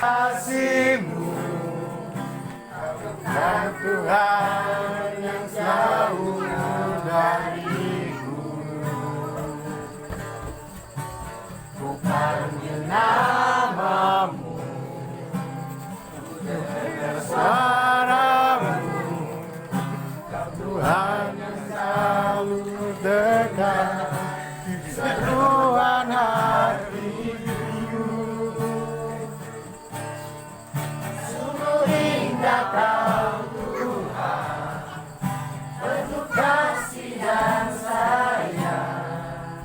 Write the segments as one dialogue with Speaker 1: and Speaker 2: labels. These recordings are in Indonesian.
Speaker 1: Kasih-Mu dan Tuhan yang jauh dariku, bukannya nama-Mu, dengar suara-Mu, Kau Tuhan yang selalu dekat di seruan hatiku. Sungguh indah Kau Tuhan, penuh kasih dan sayang,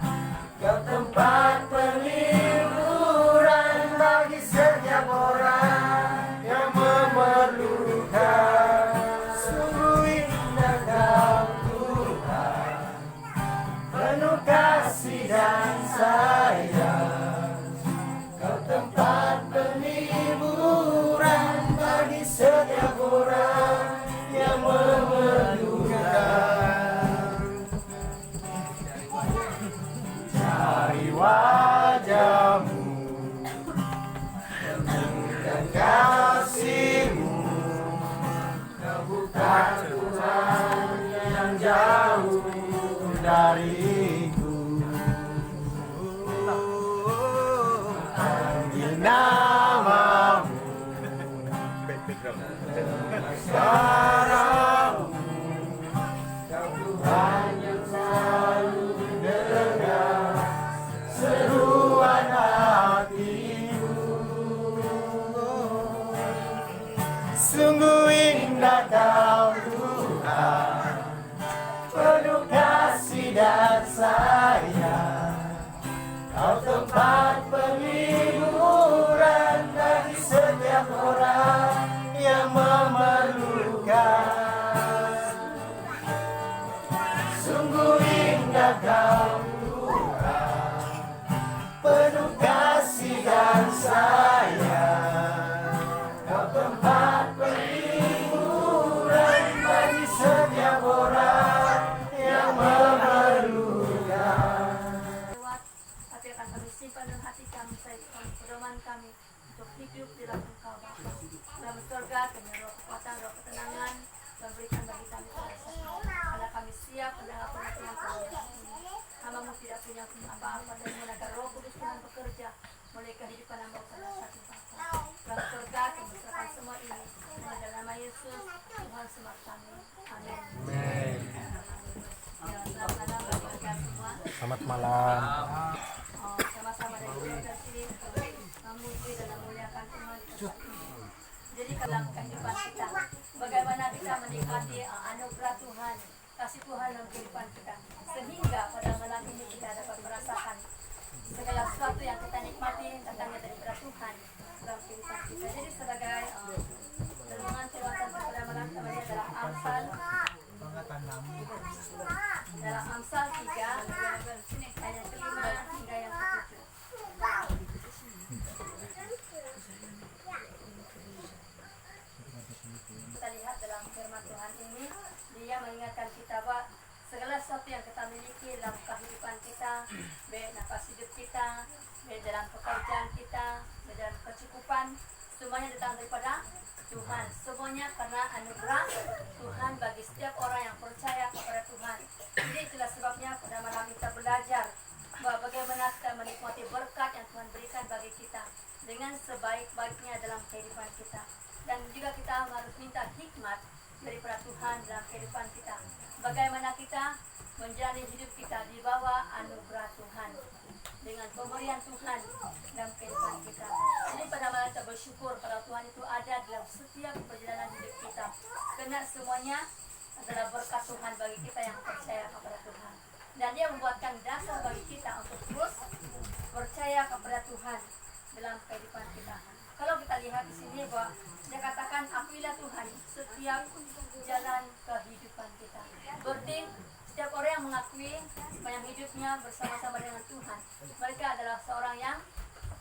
Speaker 1: Kau tempat penghiburan bagi setiap orang yang memerlukan. Sungguh indah Kau Tuhan, penuh kasih dan sayang, Kau tempat penghiburan bagi setiap orang yang memerlukan. Cari wajah-Mu dan kasih-Mu, Kau bukan Tuhan yang jauh dariku. Panggil nama-Mu, suara-Mu, Kau Tuhan yang selalu dengar seruan hatiku. Sungguh indah Kau Tuhan, penuh kasih dan sayang, Kau tempat penghiburan bagi setiap orang yang memerlukan. Sungguh indah Kau Tuhan, penuh kasih dan sayang, Kau tempat penghiburan bagi setiap orang yang memerlukan.
Speaker 2: Tapi akan kami simpan dalam hati kami, pedoman kami untuk hidup di dalam Engkau Bapa. Dalam surga kami roh kekuatan, roh ketenangan, dan berikan bagi kami kekuasaan. Karena kami siap mendengar pengertian kami. Hamba-Mu tidak punya apa-apa dan menagar Roh Kudus Tuhan bekerja mulai kehidupan hamba pada satu Bapa. Dalam surga kami serahkan semua ini dalam nama Yesus Tuhan semata kami. Amin. Ya, selamat malam bagi semua.
Speaker 1: Selamat malam.
Speaker 2: Sama-sama dari surga sini memuji dan memuliakan Tuhan. Jadi dalam kehidupan kita, bagaimana kita menikmati anugerah Tuhan, kasih Tuhan dalam kehidupan kita, sehingga pada malam ini kita dapat merasakan segala sesuatu yang kita nikmati datangnya daripada Tuhan dalam kehidupan kita. Jadi sebagai renungan tilawatan pada malam kami adalah Amsal 3 ayat kelima hingga yang ketujuh. Kita lihat dalam firman Tuhan ini, dia mengingatkan kita bahwa segala sesuatu yang kita miliki dalam kehidupan kita, baik nafas hidup kita, baik dalam pekerjaan kita, baik dalam kecukupan, semuanya datang daripada Tuhan. Semuanya karena anugerah Tuhan bagi setiap orang yang percaya kepada Tuhan. Jadi itulah sebabnya pada malam kita belajar bahwa bagaimana kita menikmati berkat yang Tuhan berikan bagi kita dengan sebaik-baiknya dalam kehidupan kita. Dan juga kita harus minta hikmat daripada Tuhan dalam kehidupan kita. Bagaimana kita menjalani hidup kita di bawah anugerah Tuhan dengan pemberian Tuhan dalam kehidupan kita. Jadi pada malam kita bersyukur kalau Tuhan itu ada dalam setiap perjalanan hidup kita. Karena semuanya adalah berkat Tuhan bagi kita yang percaya kepada Tuhan. Dan dia membuatkan dasar bagi kita untuk terus percaya kepada Tuhan dalam kehidupan kita. Kalau kita lihat di sini bahwa dia katakan akuilah Tuhan setiap jalan kehidupan kita. Berarti setiap orang yang mengakui sepanjang hidupnya bersama-sama dengan Tuhan, mereka adalah seorang yang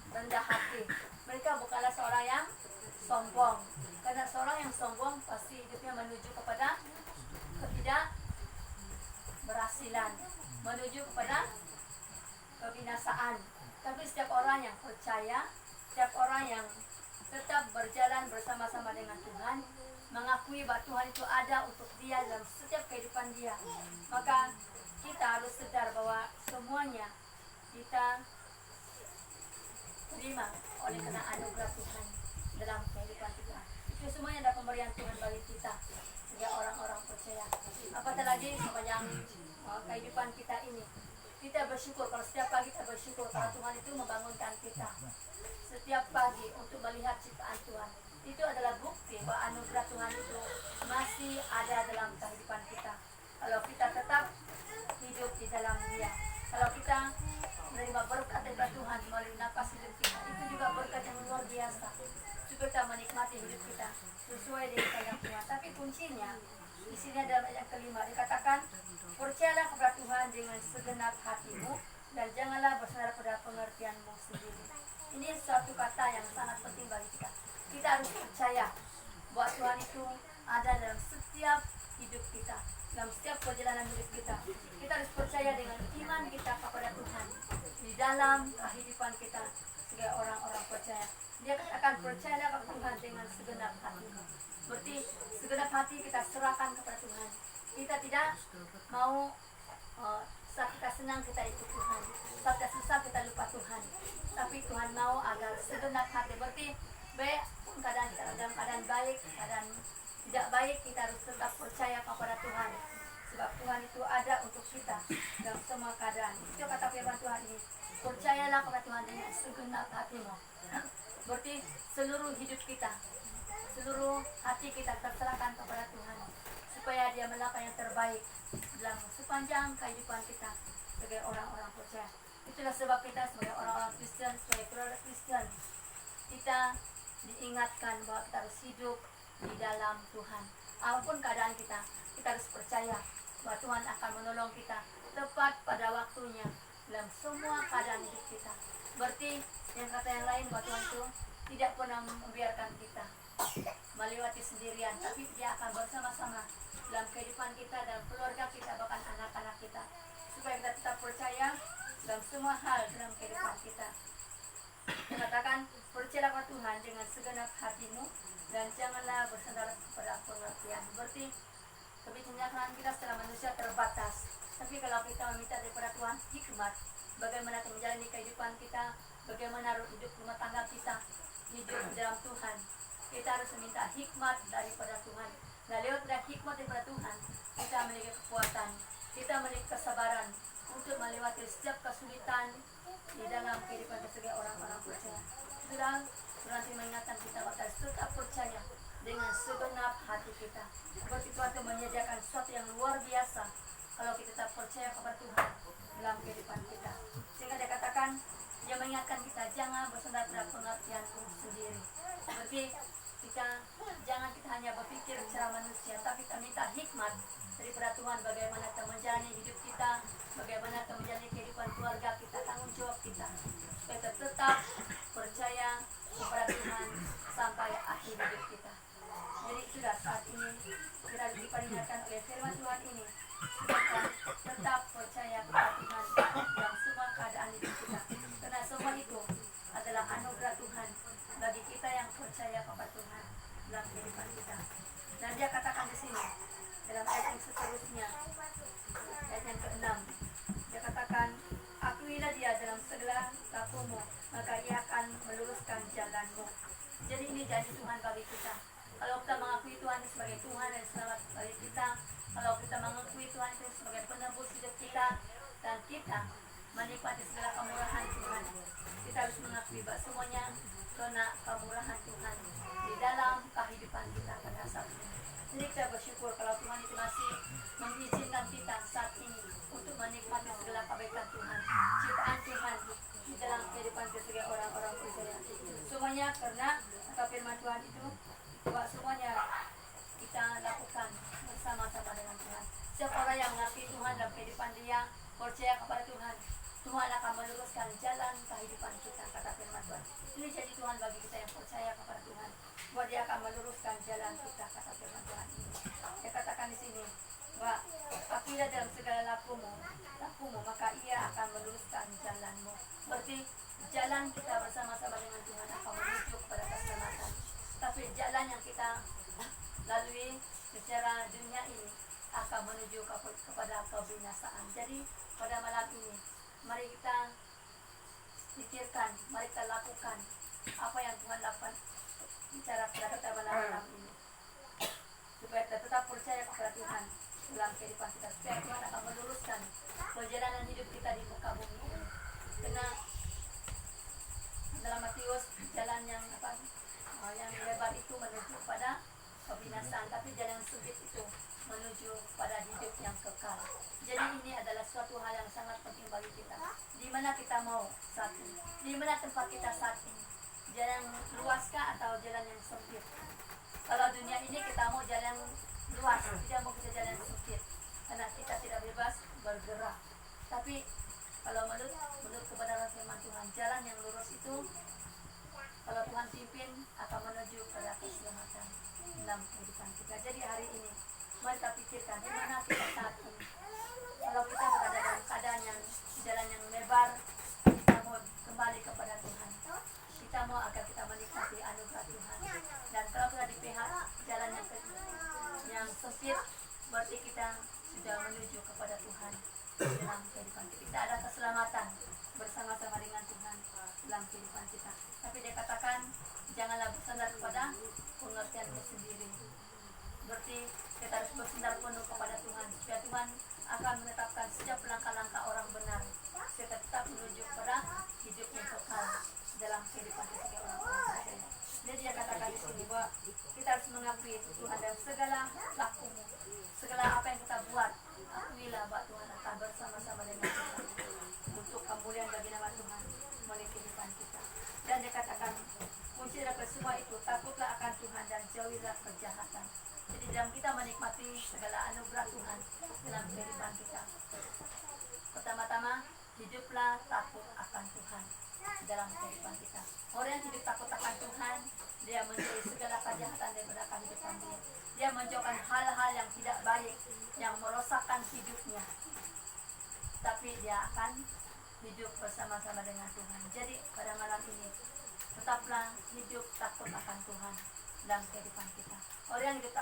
Speaker 2: rendah hati. Mereka bukanlah seorang yang sombong. Karena seorang yang sombong pasti hidupnya menuju kepada ketidakberhasilan, menuju kepada kebinasaan. Tapi setiap orang yang percaya, setiap orang yang tetap berjalan bersama-sama dengan Tuhan, mengakui bahwa Tuhan itu ada untuk dia dalam setiap kehidupan dia. Maka kita harus sadar bahwa semuanya kita terima oleh karena anugerah Tuhan dalam kehidupan kita. Itu semuanya adalah pemberian Tuhan bagi kita sebagai orang-orang percaya. Apatah lagi sepanjang kehidupan kita ini, kita bersyukur kalau setiap pagi kita bersyukur kalau Tuhan itu membangunkan kita setiap pagi untuk melihat ciptaan Tuhan. Itu adalah bukti bahwa anugerah Tuhan itu masih ada dalam kehidupan kita. Kalau kita tetap hidup di dalam Dia, kalau kita menerima berkat dari Tuhan melalui nafas hidup kita, itu juga berkat yang luar biasa. Supaya kita menikmati hidup kita sesuai dengan kehendak Tuhan. Tapi kuncinya di sini adalah ayat kelima, dikatakan, percayalah kepada Tuhan dengan segenap hatimu dan janganlah bersandar pada pengertianmu sendiri. Ini suatu kata yang sangat penting bagi kita. Kita harus percaya bahwa Tuhan itu ada dalam setiap hidup kita, dalam setiap perjalanan hidup kita. Kita harus percaya dengan iman kita kepada Tuhan di dalam kehidupan kita sebagai orang-orang percaya. Dia katakan percayalah kepada Tuhan dengan segenap hatimu. Berarti segenap hati kita serahkan kepada Tuhan. Kita tidak mau saat kita senang kita ikut Tuhan, saat kita susah kita lupa Tuhan. Tapi Tuhan mau agar segenap hati. Berarti baik keadaan kita dalam keadaan baik, keadaan tidak baik, kita harus tetap percaya kepada Tuhan. Sebab Tuhan itu ada untuk kita dalam semua keadaan. Itu kata firman Tuhan ini. Percayalah kepada Tuhan dengan segenap hatimu. Berarti seluruh hidup kita, seluruh hati kita terserahkan kepada Tuhan, supaya Dia melakukan yang terbaik dalam sepanjang kehidupan kita sebagai orang-orang percaya. Itulah sebab kita sebagai orang-orang Kristen, sebagai keluarga Kristen, kita diingatkan bahwa kita harus hidup di dalam Tuhan. Apapun keadaan kita, kita harus percaya bahwa Tuhan akan menolong kita tepat pada waktunya dalam semua keadaan hidup kita. Berarti yang kata yang lain bahwa Tuhan itu tidak pernah membiarkan kita melewati sendirian, tapi Dia akan bersama-sama dalam kehidupan kita, dalam keluarga kita, bahkan anak-anak kita, supaya kita tetap percaya dalam semua hal dalam kehidupan kita. Dikatakan, percayalah kepada Tuhan dengan segenap hatimu dan janganlah bersandar kepada pengertian. Berarti kebijaksanaan kita secara manusia terbatas, tapi kalau kita meminta daripada Tuhan hikmat, bagaimana menjalani kehidupan kita, bagaimana hidup rumah tangga kita, hidup dalam Tuhan, kita harus meminta hikmat daripada Tuhan. Nah, lewat hikmat daripada Tuhan, kita memiliki kekuatan, kita memiliki kesabaran untuk melewati setiap kesulitan di dalam kehidupan kita sebagai orang-orang percaya. Sudah nanti mengingatkan kita bahwa tetap percaya dengan segenap hati kita. Seperti Tuhan itu menyediakan sesuatu yang luar biasa kalau kita tetap percaya kepada Tuhan dalam kehidupan kita. Sehingga Dia katakan, Dia mengingatkan kita jangan bersandar pada pengertianmu sendiri. Berarti jangan kita hanya berpikir secara manusia, tapi kita minta hikmat daripada Tuhan bagaimana kita menjalani hidup kita, bagaimana kita menjalani kehidupan keluarga kita, tanggung jawab kita, supaya kita tetap percaya kepada Tuhan sampai akhir hidup kita. Jadi sudah saat ini kita diperingatkan oleh firman Tuhan ini, kita tetap percaya kepada Tuhan dalam semua keadaan hidup kita, karena semua itu adalah anugerah Tuhan bagi kita yang percaya kepada Tuhan dalam kehidupan kita. Dan Dia katakan di sini dalam ayat yang seterusnya, ayat yang ke-6, Dia katakan, akuilah Dia dalam segala lakumu, maka Ia akan meluruskan jalanmu. Jadi ini janji Tuhan bagi kita. Kalau kita mengakui Tuhan sebagai Tuhan dan selamat bagi kita, kalau kita mengakui Tuhan itu sebagai penebus hidup kita, dan kita menikmati segala kemurahan Tuhan, kita harus mengakui bahwa semuanya karena kemurahan Tuhan di dalam kehidupan kita pada saat ini. Jadi kita bersyukur kalau Tuhan itu masih mengizinkan kita saat ini untuk menikmati segala kebaikan Tuhan, ciptaan Tuhan di dalam kehidupan kita sebagai orang-orang percaya. Semuanya karena kata firman Tuhan itu bahwa semuanya kita lakukan bersama-sama dengan Tuhan. Setiap orang yang mengakui Tuhan dalam kehidupan dia, percaya kepada Tuhan, Tuhan akan meluruskan jalan kehidupan kita, kata firman Tuhan. Ini jadi Tuhan bagi kita yang percaya kepada Tuhan, bahwa Dia akan meluruskan jalan kita, kata firman Tuhan ini. Dia katakan di sini bahwa akuilah dalam segala lakumu, maka Ia akan meluruskan jalanmu. Berarti jalan kita bersama-sama dengan Tuhan akan menuju kepada keselamatan. jalan yang kita lalui secara dunia ini akan menuju kepada kebinasaan. Jadi pada malam ini mari kita pikirkan, mari kita lakukan apa yang Tuhan lakukan bicara kepada kita malam ini, supaya kita tetap percaya kepada Tuhan dalam kehidupan kita, supaya Tuhan akan meluruskan perjalanan hidup kita di muka bumi ini. Karena dalam Matius jalan yang yang lebar itu menuju pada kebinasaan, tapi jalan sempit itu menuju pada hidup yang kekal. Jadi ini adalah suatu hal yang sangat penting bagi kita. Di mana kita mau saat ini? Di mana tempat kita saat ini? Jalan yang luaskah atau jalan yang sempit? Kalau dunia ini kita mau jalan yang luas, tidak mau kita jalan yang sempit, karena kita tidak bebas bergerak. Tapi kalau menurut kebenaran firman Tuhan, jalan yang lurus itu kalau Tuhan pimpin akan menuju pada keselamatan dalam kehidupan kita. Jadi hari ini mari kita pikirkan di mana kita saat ini. Kalau kita berada dalam keadaan yang jalan yang lebar, kita mau kembali kepada Tuhan. Kita mau agar kita menikmati anugerah Tuhan. Dan kalau kita di pihak jalan yang sempit, berarti kita sudah menuju kepada Tuhan dalam kehidupan kita. Kita ada keselamatan bersama-sama dengan Tuhan dalam kehidupan kita. Tapi dia katakan janganlah bersandar kepada pengertianmu sendiri. Berarti kita harus bersandar penuh kepada Tuhan, supaya Tuhan akan menetapkan setiap langkah-langkah orang benar, supaya kita tetap menuju kepada hidup yang kekal dalam kehidupan kita sebagai orang-orang percaya. Jadi dia katakan di sini bahwa kita harus mengakui Tuhan dalam segala lakumu, segala apa yang kita buat. Akuilah bahwa Tuhan akan bersama-sama dengan kita untuk kemuliaan bagi nama Tuhan melalui kehidupan kita. Dan dia katakan kunci dari semua itu, takutlah akan Tuhan dan jauhilah kejahatan. Jadi dalam kita menikmati segala anugerah Tuhan dalam kehidupan kita, pertama-tama hiduplah takut akan Tuhan dalam kehidupan kita. Orang yang hidup takut akan Tuhan, dia menjauhi segala kejahatan daripada kehidupan dia. Dia menjauhkan hal-hal yang tidak baik, yang merosakkan hidupnya. Tapi dia akan hidup bersama-sama dengan Tuhan. Jadi pada malam ini tetaplah hidup takut akan Tuhan dalam kehidupan kita. Orang yang hidup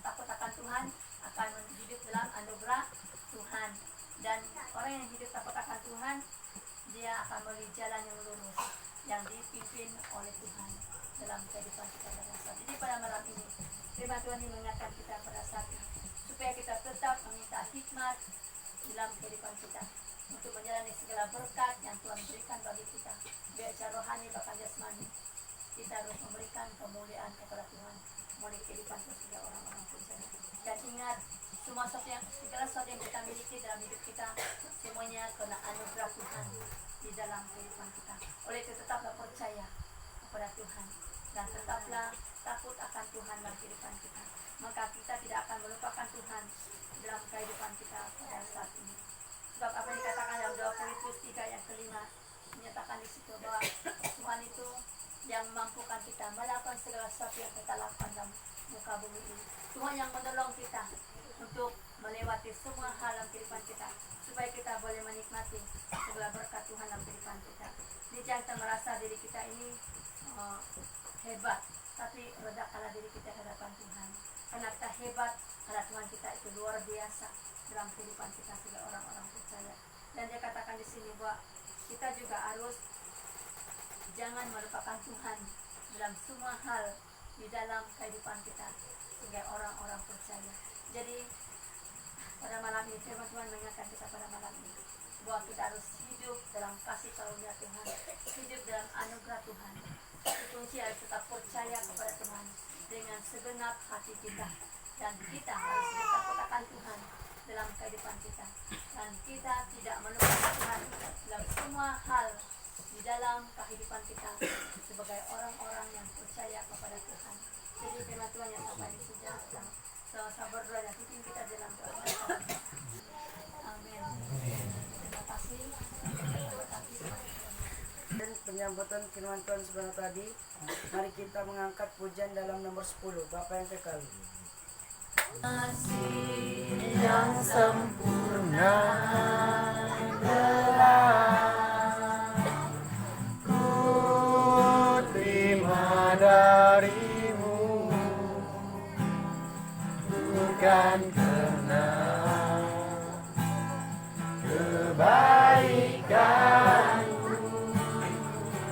Speaker 2: takut akan Tuhan akan hidup dalam anugerah Tuhan. Dan orang yang hidup takut akan Tuhan, dia akan melalui jalan yang lurus, yang dipimpin oleh Tuhan dalam kehidupan kita pada saat. Jadi pada malam ini firman Tuhan ini mengingatkan kita pada saat ini, supaya kita tetap meminta hikmat dalam kehidupan kita untuk menjalani segala berkat yang Tuhan berikan bagi kita, baik secara rohani bahkan jasmani. Kita harus memberikan kemuliaan kepada Tuhan melalui kehidupan kita sebagai orang-orang percaya. Dan ingat, segala sesuatu yang kita miliki dalam hidup kita, semuanya kena anugerah Tuhan di dalam kehidupan kita. Oleh itu tetaplah percaya kepada Tuhan dan tetaplah takut akan Tuhan dalam kehidupan kita. Maka kita tidak akan melupakan Tuhan dalam kehidupan kita pada saat ini. Sebab apa yang dikatakan dalam 2 Korintus 3 ayat kelima, menyatakan di situ bahwa Tuhan itu yang mampukan kita melakukan segala sesuatu yang kita lakukan dalam muka bumi ini. Tuhan yang menolong kita untuk melewati semua hal dalam kehidupan kita, supaya kita boleh menikmati segala berkat Tuhan dalam kehidupan kita. Jadi jangan kita merasa diri kita ini hebat, tapi redahkanlah diri kita di hadapan Tuhan. Karena kita hebat, karena Tuhan kita itu luar biasa dalam kehidupan kita sebagai orang-orang percaya. Dan dia katakan di sini bahwa kita juga harus jangan melupakan Tuhan dalam semua hal di dalam kehidupan kita sebagai orang-orang percaya. Jadi pada malam ini firman Tuhan mengingatkan kita pada malam ini bahwa kita harus hidup dalam kasih karunia Tuhan, hidup dalam anugerah Tuhan. Kunci harus tetap percaya kepada Tuhan dengan segenap hati kita, dan kita harus takut akan Tuhan dalam kehidupan kita, dan kita tidak melupakan Tuhan dalam semua hal di dalam kehidupan kita sebagai orang-orang yang percaya kepada Tuhan. Jadi firman Tuhan yang sampai di sini, sama-sama berdoa dan pimpin kita dalam doa. Amin. Terima kasih.
Speaker 1: Dan penyambutan firman Tuhan sebentar tadi, mari kita mengangkat pujian dalam nomor 10, Bapa yang kekal.
Speaker 2: Kasih yang sempurna
Speaker 1: Ku terima darimu
Speaker 3: Bukan karena kebaikanku,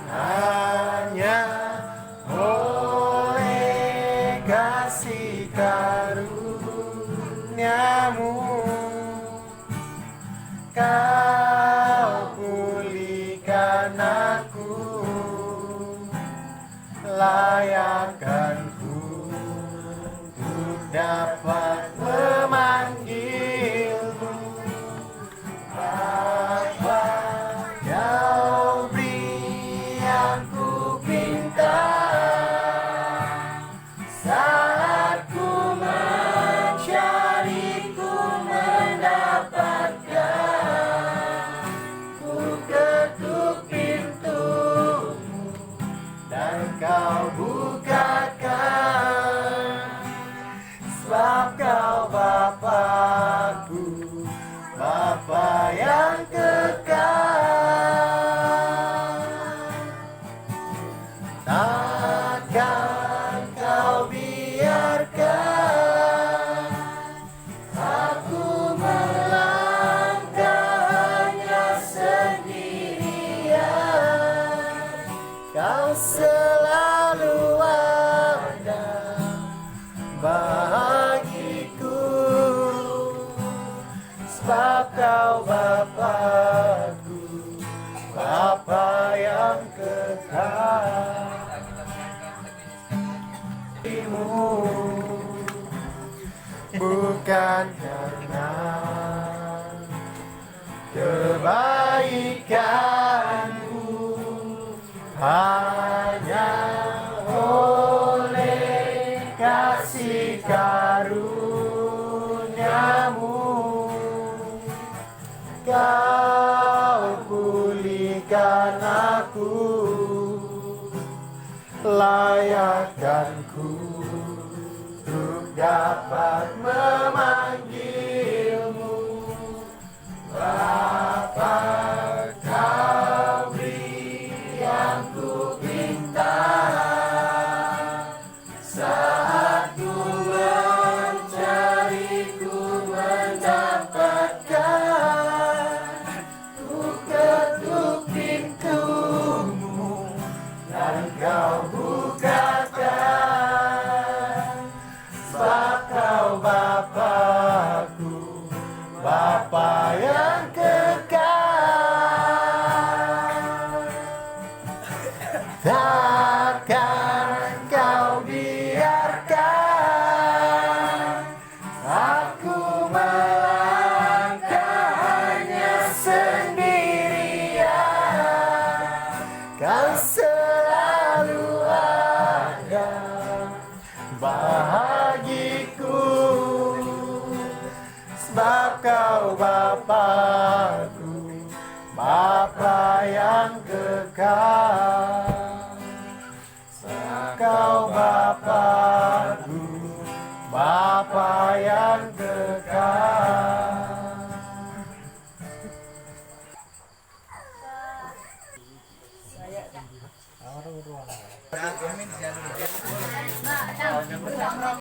Speaker 3: hanya oleh kasih karuniamu Kau pulihkan aku, layakkanku untuk dapat memanggilmu Bapa. Kau beri aku pinta saat ku mencari, ku mendapatkan. Ku ketuk pintumu dan kau bukakan, sebab kau Bapakku, Bapa yang kekal. Takkan kau biarkan aku melangkahnya sendirian. Kau selalu ada bagiku, sebab kau Bapakku, Bapa yang kekal. Bukan karena kebaikanku, hanya oleh kasih karuniamu Kau pulihkan aku, layakkanku untuk dapat memanggilmu Bapa. Kau beri yang ku minta saat ku mencari, ku mendapatkan. Ku ketuk pintumu dan kau bukakan, sebab kau Bapakku, Bapa yang kekal. Takkan kau biarkan aku melangkah hanya sendirian. Kau selalu ada bagiku, sebab kau Bapakku, Bapa yang kekal. Sebab kau Bapakku, Bapa yang kekal.
Speaker 2: Nah,